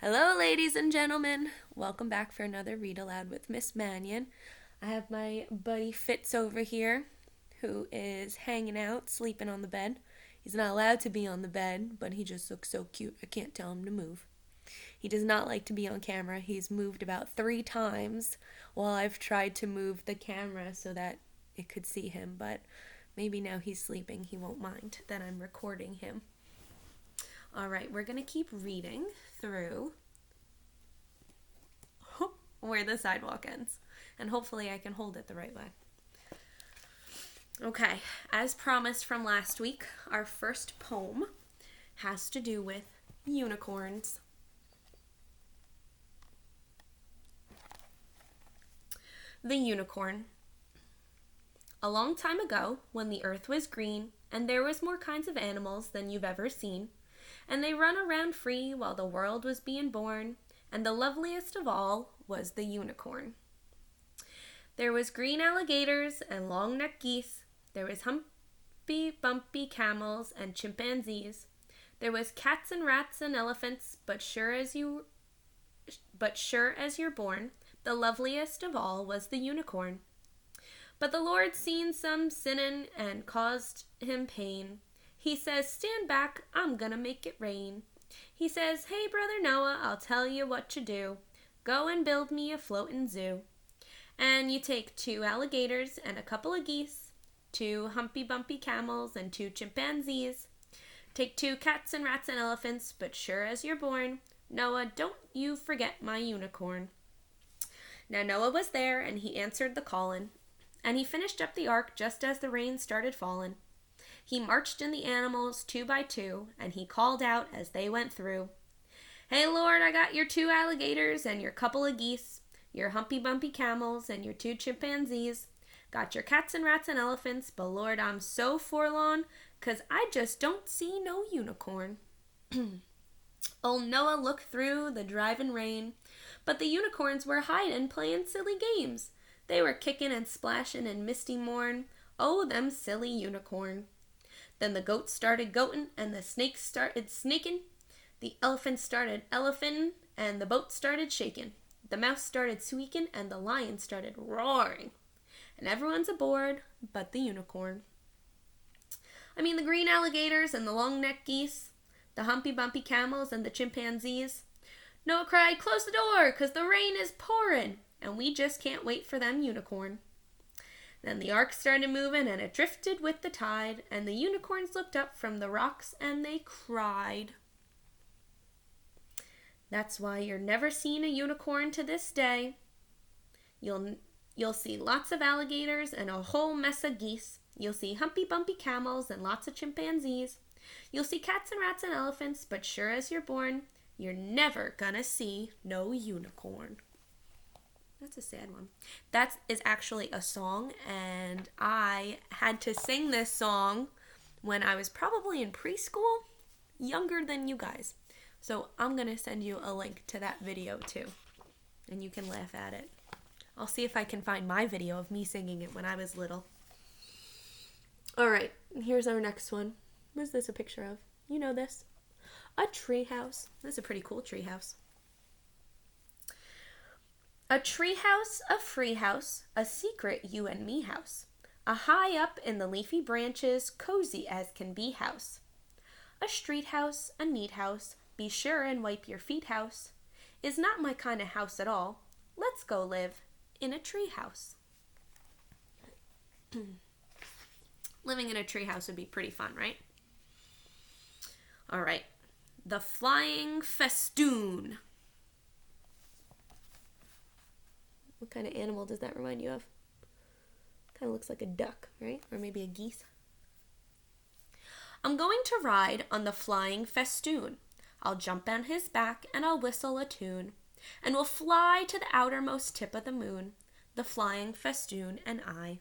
Hello, ladies and gentlemen. Welcome back for another Read Aloud with Miss Mannion. I have my buddy Fitz over here, who is hanging out, sleeping on the bed. He's not allowed to be on the bed, but he just looks so cute, I can't tell him to move. He does not like to be on camera. He's moved about 3 times while I've tried to move the camera so that it could see him, but maybe now he's sleeping, he won't mind that I'm recording him. All right, we're going to keep reading through where the sidewalk ends, and hopefully I can hold it the right way. Okay, as promised from last week, our first poem has to do with unicorns. The Unicorn. A long time ago, when the earth was green, and there was more kinds of animals than you've ever seen, and they run around free while the world was being born, and the loveliest of all was the unicorn. There was green alligators and long-necked geese. There was humpy, bumpy camels and chimpanzees. There was cats and rats and elephants, but sure as you're born, the loveliest of all was the unicorn. But the Lord seen some sinnin' and caused him pain. He says, "Stand back, I'm gonna make it rain." He says, "Hey, Brother Noah, I'll tell you what to do. Go and build me a floatin' zoo. And you take 2 alligators and a couple of geese, 2 humpy-bumpy camels and 2 chimpanzees. Take 2 cats and rats and elephants, but sure as you're born, Noah, don't you forget my unicorn." Now Noah was there, and he answered the callin', and he finished up the ark just as the rain started fallin'. He marched in the animals 2 by 2, and he called out as they went through, "Hey, Lord, I got your 2 alligators and your couple of geese, your humpy-bumpy camels and your 2 chimpanzees. Got your cats and rats and elephants, but Lord, I'm so forlorn, 'cause I just don't see no unicorn." Old Noah looked through the driving rain, but the unicorns were hiding playing silly games. They were kicking and splashing in misty morn. Oh, them silly unicorn. Then the goats started goatin', and the snakes started snaking. The elephants started elephantin', and the boat started shaking. The mouse started squeaking, and the lion started roaring. And everyone's aboard but the unicorn. The green alligators and the long-necked geese, the humpy-bumpy camels and the chimpanzees. Noah cried, "Close the door, 'cause the rain is pouring, and we just can't wait for them unicorn." Then the ark started moving, and it drifted with the tide, and the unicorns looked up from the rocks, and they cried. That's why you're never seen a unicorn to this day. You'll see lots of alligators and a whole mess of geese. You'll see humpy-bumpy camels and lots of chimpanzees. You'll see cats and rats and elephants, but sure as you're born, you're never gonna see no unicorn. That's a sad one. That is actually a song, and I had to sing this song when I was probably in preschool, younger than you guys. So I'm going to send you a link to that video too, and you can laugh at it. I'll see if I can find my video of me singing it when I was little. All right, here's our next one. What is this a picture of? You know this. A tree house. This is a pretty cool tree house. A tree house, a free house, a secret you and me house. A high up in the leafy branches, cozy as can be house. A street house, a neat house, be sure and wipe your feet house. Is not my kind of house at all. Let's go live in a tree house. Living in a tree house would be pretty fun, right? All right. The flying festoon. What kind of animal does that remind you of? Kind of looks like a duck, right? Or maybe a geese. I'm going to ride on the flying festoon. I'll jump on his back and I'll whistle a tune. And we'll fly to the outermost tip of the moon, the flying festoon and I.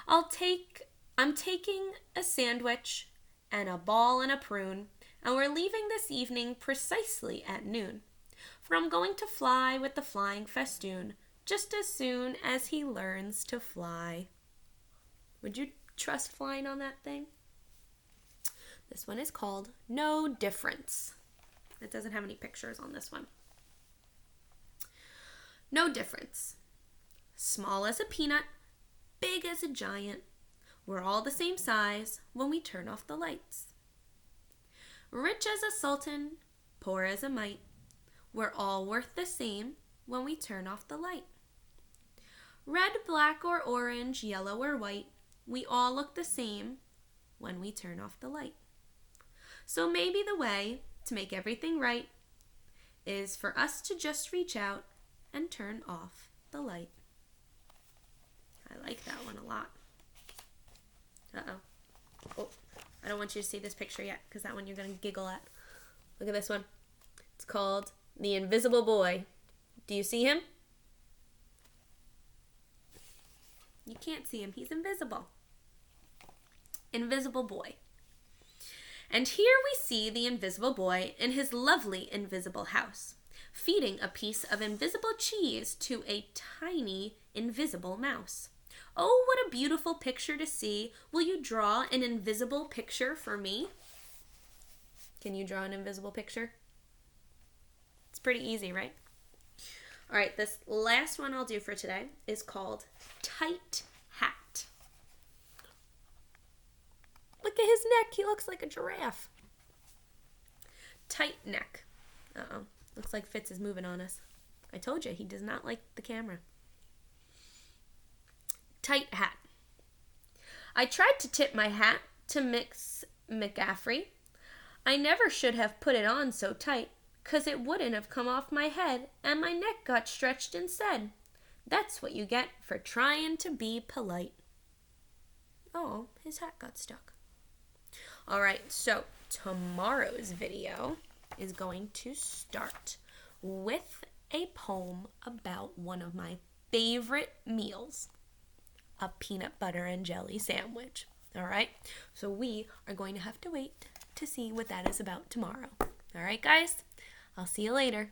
I'm taking a sandwich and a ball and a prune, and we're leaving this evening precisely at noon. For I'm going to fly with the flying festoon just as soon as he learns to fly. Would you trust flying on that thing? This one is called No Difference. It doesn't have any pictures on this one. No difference. Small as a peanut, big as a giant. We're all the same size when we turn off the lights. Rich as a sultan, poor as a mite. We're all worth the same when we turn off the light. Red, black, or orange, yellow, or white. We all look the same when we turn off the light. So maybe the way to make everything right is for us to just reach out and turn off the light. I like that one a lot. Oh, I don't want you to see this picture yet, because that one you're going to giggle at. Look at this one. It's called The Invisible Boy. Do you see him? You can't see him. He's invisible. Invisible Boy. And here we see the invisible boy in his lovely invisible house, feeding a piece of invisible cheese to a tiny invisible mouse. Oh, what a beautiful picture to see. Will you draw an invisible picture for me? Can you draw an invisible picture? It's pretty easy, right? All right, this last one I'll do for today is called Tight Hat. Look at his neck. He looks like a giraffe. Tight neck. Uh-oh. Looks like Fitz is moving on us. I told you, he does not like the camera. Tight hat. I tried to tip my hat to Mix McGaffrey. I never should have put it on so tight, 'cause it wouldn't have come off my head, and my neck got stretched instead. That's what you get for trying to be polite. Oh, his hat got stuck. All right, so tomorrow's video is going to start with a poem about one of my favorite meals, a peanut butter and jelly sandwich. All right, so we are going to have to wait to see what that is about tomorrow. All right, guys, I'll see you later.